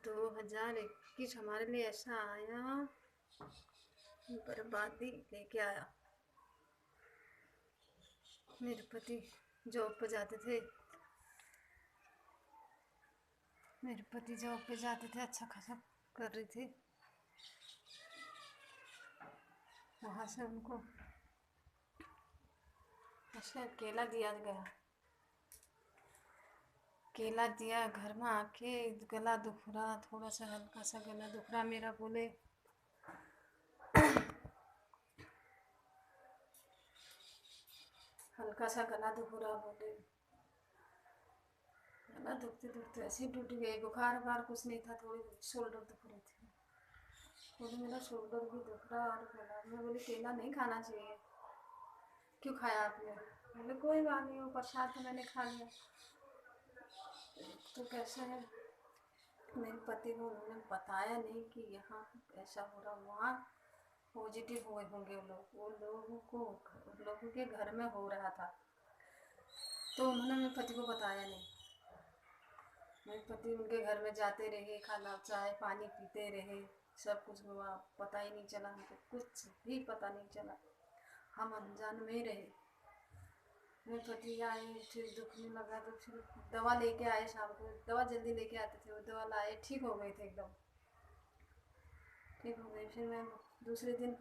2021 हमारे लिए ऐसा आया, बर्बादी लेके आया। मेरे पति जॉब पे जाते थे अच्छा खासा कर रहे थे। वहाँ से उनको ऐसे केला दिया। घर में आके गला दुख रहा, थोड़ा सा हल्का सा गला दुख रहा मेरा। बोले हल्का सा गला दुख रहा, बोले गला दुखते दुखते ऐसे टूट गए। बुखार कुछ नहीं था, थोड़ी शोल्डर दुख रही थी। बोले मेरा शोल्डर भी दुख रहा और गला। मैं बोली केला नहीं खाना चाहिए, क्यों खाया आपने? बोले कोई बात नहीं, वो प्रसाद तो मैंने खा लिया। तो कैसे है, मेरे पति को उन्होंने बताया नहीं कि यहाँ ऐसा हो रहा। वहाँ पॉजिटिव हुए होंगे वो लोगों के घर में हो रहा था, तो उन्होंने मेरे पति को बताया नहीं। मेरे पति उनके घर में जाते रहे, खाना चाय पानी पीते रहे, सब कुछ हुआ, पता ही नहीं चला। हमको कुछ भी पता नहीं चला, हम अनजान में ही रहे। मेरे पति आए, फिर दुखने लगा तो फिर दवा लेके आए। शाम को दवा जल्दी लेके आते थे, वो दवा लाए, ठीक हो गए थे, एकदम ठीक हो गए। फिर मैं दूसरे दिन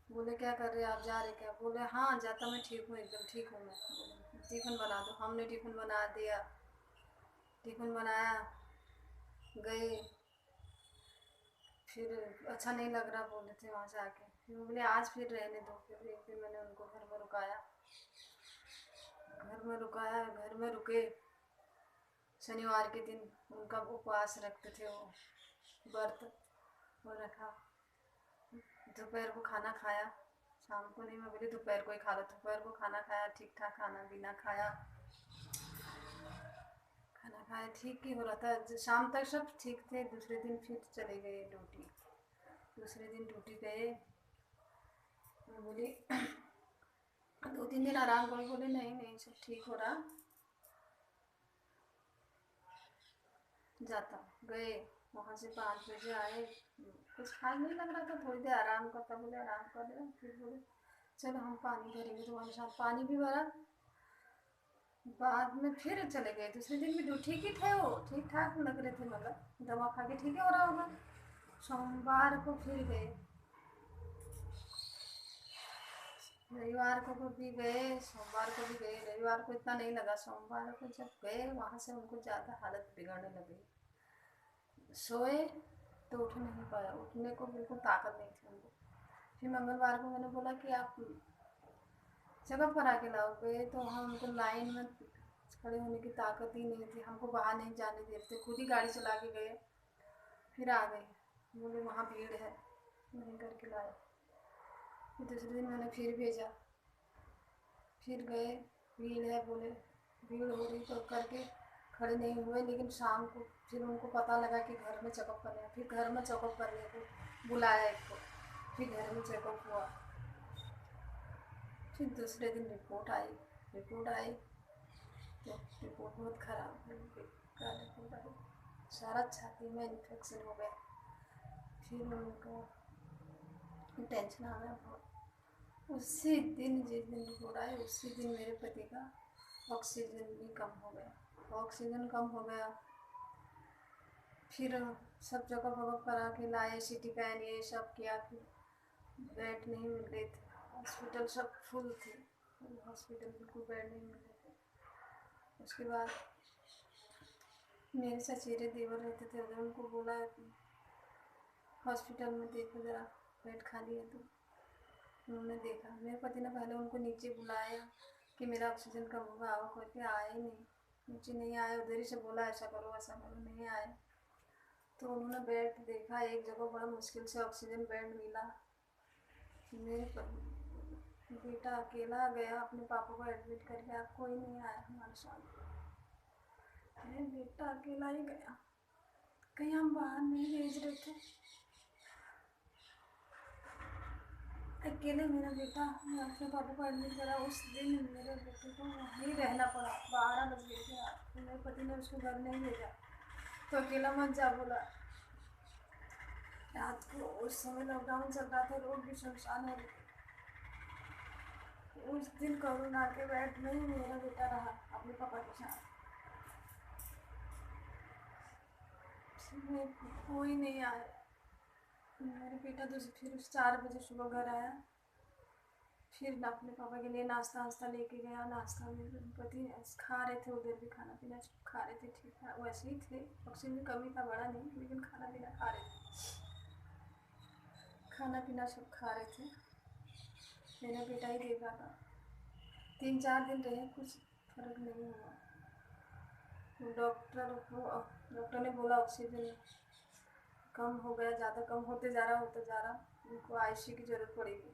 बोले क्या कर रहे आप, जा रहे क्या? बोले हाँ जाता, मैं ठीक हूँ, एकदम ठीक हूँ मैं। टिफ़िन बना दो। हमने टिफ़िन बना दिया, टिफ़िन बनाया, गए। फिर अच्छा नहीं लग रहा बोले थे वहाँ से आके। फिर बोले आज फिर रहने दो। फिर एक दिन मैंने उनको घर में रुकाया, घर में रुके। शनिवार के दिन उनका उपवास रखते थे, वो व्रत वो रखा। दोपहर को खाना खाया, शाम को नहीं। मैं बोली दोपहर को ही खा लो। दोपहर को खाना खाया, ठीक ठाक खाना पीना खाया, खाना खाया, ठीक ही हो रहा था। शाम तक सब ठीक थे। दूसरे दिन फिर चले गए ड्यूटी। दूसरे दिन ड्यूटी गए। मैं बोली 2-3 दिन आराम करो। बोले नहीं नहीं सब ठीक हो रहा, जाता। गए, वहाँ से 5 बजे आए। कुछ खास नहीं लग रहा था, थोड़ी देर आराम करता। बोले आराम कर ले। फिर बोले चलो हम पानी भरेंगे तुम्हारे साथ। पानी भी भरा। बाद में फिर चले गए। दूसरे दिन भी ठीक ही थे, वो ठीक ठाक लग रहे थे, मतलब दवा खा के ठीक ही हो रहा होगा। सोमवार को फिर गए, रविवार को भी गए, सोमवार को भी गए। रविवार को इतना नहीं लगा, सोमवार को जब गए वहाँ से उनको ज़्यादा हालत बिगड़ने लगी। सोए तो उठ नहीं पाया, उठने को बिल्कुल ताकत नहीं थी उनको। फिर मंगलवार को मैंने बोला कि आप जगह पर आके लाओ। गए तो हम उनको लाइन में खड़े होने की ताकत ही नहीं थी, हमको बाहर नहीं जाने देते, खुद ही गाड़ी चला के गए। फिर आ गए, बोले वहाँ भीड़ है, नहीं करके लाए। फिर दूसरे दिन मैंने फिर भेजा, फिर गए, भीड़ है बोले, भीड़ हो रही तो करके खड़े नहीं हुए। लेकिन शाम को फिर उनको पता लगा कि घर में चेकअप करने। फिर घर में चेकअप करने को बुलाया एक को, फिर घर में चेकअप हुआ। फिर दूसरे दिन रिपोर्ट आई तो रिपोर्ट बहुत ख़राब हुई, बेकार रिपोर्ट आई। सारा छाती में इन्फेक्शन हो गया। फिर उनको टेंशन आ गया बहुत। उसी दिन जिस दिन रिपोर्ट आई, उसी दिन मेरे पति का ऑक्सीजन भी कम हो गया। ऑक्सीजन कम हो गया। फिर सब जगह वगह करा के लाए, CT स्कैन ये सब किया। फिर बेड नहीं मिल रहे थे, हॉस्पिटल सब फुल थे, हॉस्पिटल बिल्कुल बेड नहीं मिल रहे थे। उसके बाद मेरे चचेरे देवर रहते थे उधर, उनको बोला हॉस्पिटल में देखो ज़रा बेड खाली है। तो उन्होंने देखा। मेरे पति ने पहले उनको नीचे बुलाया कि मेरा ऑक्सीजन कम होगा, आओ करके। आए नहीं, नीचे नहीं आए। उधर ही से बोला ऐसा करो ऐसा करो, नहीं आए। तो उन्होंने बेड देखा, एक जगह बड़ा मुश्किल से ऑक्सीजन बेड मिला। मेरे बेटा अकेला गया अपने पापा को एडमिट करके, आप कोई नहीं आया हमारे साथ। मेरा बेटा अकेला ही गया, कहीं हम बाहर नहीं भेज रहे थे। अकेले मेरा बेटा, मैं अपने पापा को एडमिट करा। उस दिन मेरे बेटे को वहीं रहना पड़ा। 12 बज गए थे। तो मेरे पति ने उसको घर नहीं भेजा, तो अकेला मत जा बोला। रात को उस समय लॉकडाउन चल रहा था, रोड भी सुनसान हो रही थी। उस दिन कोरोना के बेड में ही मेरा बेटा रहा अपने पापा के साथ। कोई नहीं आया। मेरा बेटा तो फिर 4 बजे सुबह घर आया, फिर अपने पापा के लिए नाश्ता वास्ता लेके गया। नाश्ता में पति खा रहे थे, उधर भी खाना पीना खा रहे थे, ठीक था, वैसे ही थे, ऑक्सीजन में कमी था, बड़ा नहीं, लेकिन खाना पीना खा रहे थे, खाना पीना सब खा रहे थे। मेरा बेटा ही देख रहा था। 3-4 दिन रहे, कुछ फर्क नहीं हुआ। डॉक्टर ने बोला ऑक्सीजन कम हो गया, ज़्यादा कम होते जा रहा, उनको आईसीयू की ज़रूरत पड़ेगी।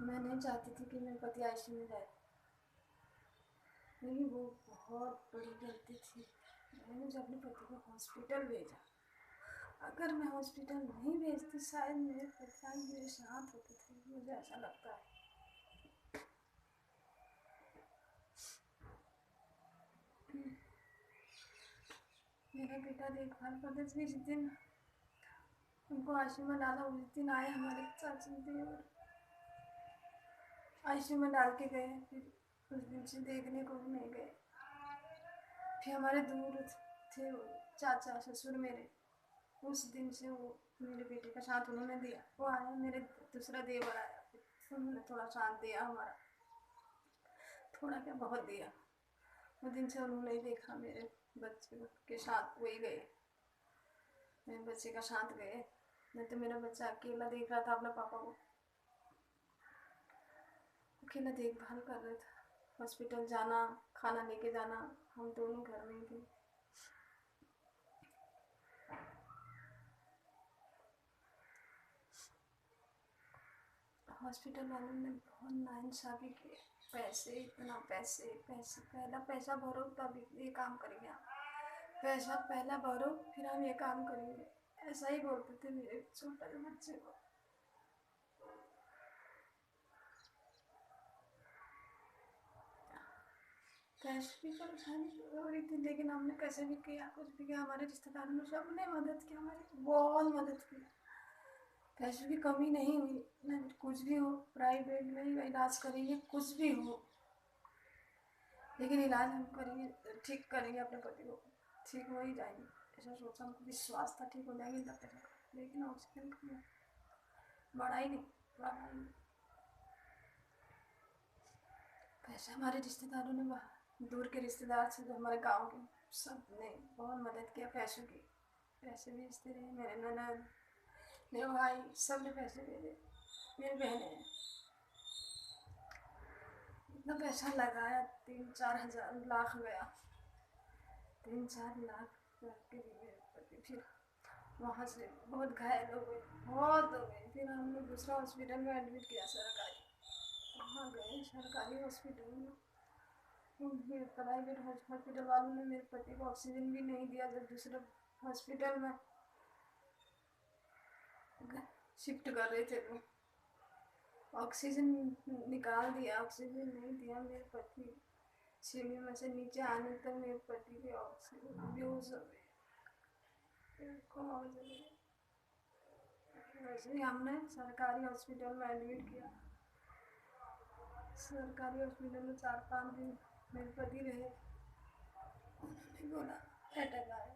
मैं नहीं चाहती थी कि मेरे पति आईसीयू में जाए, लेकिन वो बहुत बड़ी गलती थी। मैंने जब अपने पति को हॉस्पिटल भेजा, अगर मैं हॉस्पिटल नहीं भेजती शायद मेरे पति आज मेरे साथ होते थे, मुझे ऐसा लगता है। मेरा बेटा देखभाल करते थे। जिस दिन उनको आईसीयू में डाला उस दिन आए हमारे चाची देवर, आईसीयू में डाल के गए, फिर उस दिन से देखने को भी नहीं गए। फिर हमारे दूर थे वो चाचा ससुर मेरे, उस दिन से वो मेरे बेटे का साथ उन्होंने दिया। वो आया, मेरे दूसरा देवर आया, उन्होंने थोड़ा साथ दिया हमारा, थोड़ा क्या बहुत दिया। उस दिन से उन्होंने देखा मेरे बच्चे के साथ, वही गए, मेरे बच्चे का साथ गए। नहीं तो मेरा बच्चा अकेला देख रहा था अपने पापा को, अकेला देखभाल कर रहा था। हॉस्पिटल जाना, खाना लेके जाना, हम दोनों घर में ही थे। हॉस्पिटल वालों ने बहुत नाइंसाफ़ी की। पैसे, इतना पैसे, पहला पैसा भरो तब ये काम करेंगे आप, पैसा पहला भरो फिर हम ये काम करेंगे, ऐसा ही बोलते थे मेरे छोटे बच्चे को। कैसे भी परेशानी हो रही थी, लेकिन हमने कैसे भी किया, कुछ भी किया, हमारे रिश्तेदारों ने सबने मदद की, हमारी बहुत मदद की। पैसों की कमी नहीं हुई, न कुछ भी हो, प्राइवेट में ही इलाज करेंगे, कुछ भी हो, लेकिन इलाज हम करेंगे, ठीक करेंगे अपने पति को, ठीक हो ही जाएंगे, ऐसा सोचा। हमको विश्वास था ठीक हो जाएंगे तब तक, लेकिन ऑक्सीजन कम बढ़ा ही नहीं, बढ़ा ही नहीं। पैसे हमारे रिश्तेदारों ने, दूर के रिश्तेदार से, जो हमारे गांव के, सब ने बहुत मदद किया पैसों की। पैसे भेजते रहे, मेरे ननद, मेरे भाई, सब ने पैसे भेजे, मेरी बहनें। इतना पैसा लगाया, 3-4 हज़ार लाख गया, 3-4 लाख करके भी मेरे पति फिर वहाँ से बहुत घायल हो गए, बहुत हो गए। फिर हमने दूसरा हॉस्पिटल में एडमिट किया, सरकारी, वहाँ गए सरकारी हॉस्पिटल में। फिर प्राइवेट हॉस्पिटल वालों ने मेरे पति को ऑक्सीजन भी नहीं दिया। जब दूसरे हॉस्पिटल में शिफ्ट कर रहे थे तो ऑक्सीजन निकाल दिया, ऑक्सीजन नहीं दिया। मेरे पति सीढ़ी में से नीचे आने तक मेरे पति के ऑक्सीजन बेहोश हो गए, कोमा में चले गए। वैसे ही हमने सरकारी हॉस्पिटल में एडमिट किया। सरकारी हॉस्पिटल में 4-5 दिन मेरे पति रहे। उन्होंने बोला अटैक आया।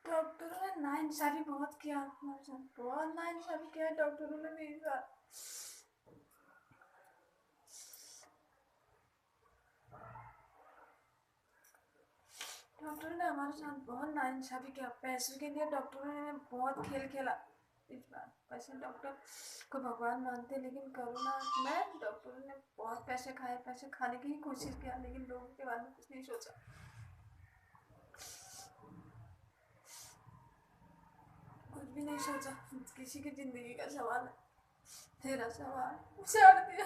डॉक्टरों ने नाइंसाफ़ी बहुत किया हमारे साथ, बहुत नाइंसाफ़ी किया डॉक्टरों ने मेरे साथ। डॉक्टरों ने हमारे साथ बहुत नाइंसाफ़ी किया। पैसों के लिए डॉक्टरों ने बहुत खेल खेला इस बार। वैसे डॉक्टर को भगवान मानते, लेकिन कोरोना में डॉक्टरों ने बहुत पैसे खाए, पैसे खाने की ही कोशिश किया, लेकिन लोगों के बारे में कुछ नहीं सोचा। कुछ भी नहीं सोचा, किसी की ज़िंदगी का सवाल है। तेरा सवाल उछाड़ दिया।